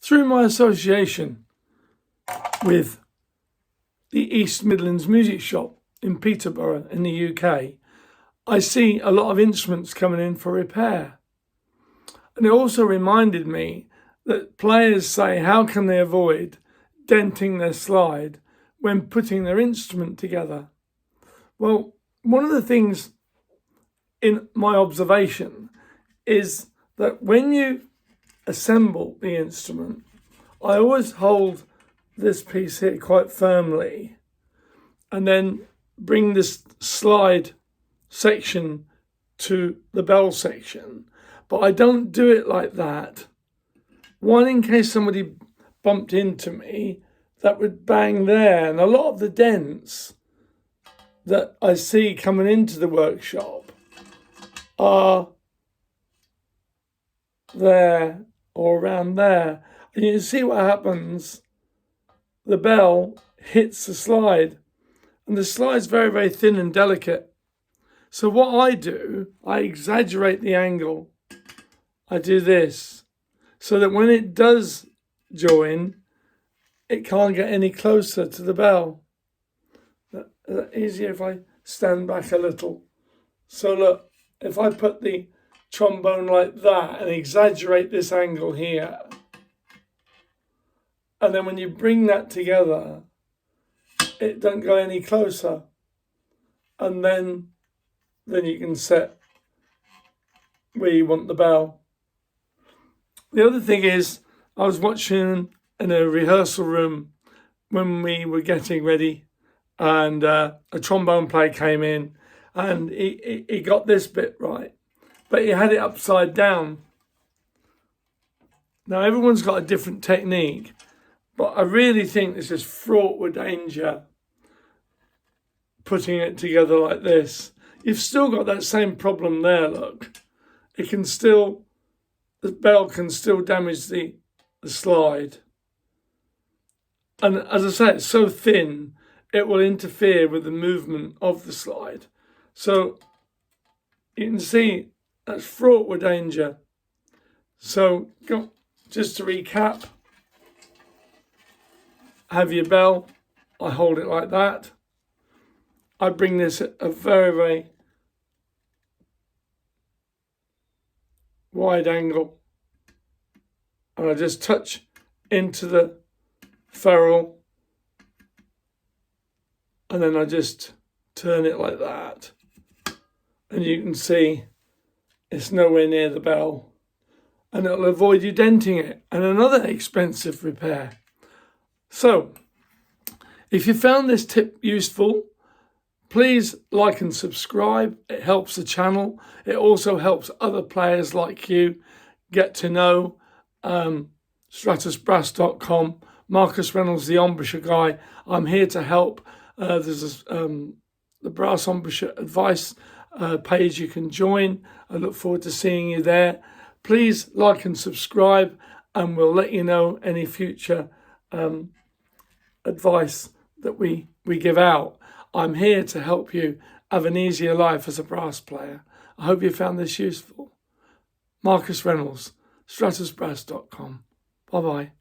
Through my association with the East Midlands Music Shop in Peterborough in the UK, I see a lot of instruments coming in for repair. And it also reminded me that players say, how can they avoid denting their slide when putting their instrument together? Well, one of the things in my observation is that when you assemble the instrument, I always hold this piece here quite firmly and then bring this slide section to the bell section. But I don't do it like that. One, in case somebody bumped into me, that would bang there. And a lot of the dents that I see coming into the workshop are there or around there. And you can see what happens. The bell hits the slide, and the slide's very, very thin and delicate. So what I do, I exaggerate the angle. I do this so that when it does join, it can't get any closer to the bell. Is that easier if I stand back a little? So look, if I put the trombone like that and exaggerate this angle here, and then when you bring that together, it doesn't go any closer. And then you can set where you want the bell. The other thing is, I was watching in a rehearsal room when we were getting ready, and a trombone player came in and he got this bit right, but he had it upside down. Now everyone's got a different technique, but I really think this is fraught with danger putting it together like this. You've still got that same problem there, look. It can still, the bell can still damage the slide. And as I say, it's so thin, it will interfere with the movement of the slide. So you can see that's fraught with danger. So just to recap, have your bell, I hold it like that. I bring this at a very, very wide angle, and I just touch into the ferrule, and then I just turn it like that, and you can see it's nowhere near the bell, and it'll avoid you denting it, and another expensive repair. So if you found this tip useful, please like and subscribe. It helps the channel. It also helps other players like you get to know stratusbrass.com. Marcus Reynolds, the embouchure guy. I'm here to help. There's the brass embouchure advice page you can join. I look forward to seeing you there. Please like and subscribe, and we'll let you know any future advice that we give out. I'm here to help you have an easier life as a brass player. I hope you found this useful. Marcus Reynolds, stratusbrass.com. Bye-bye.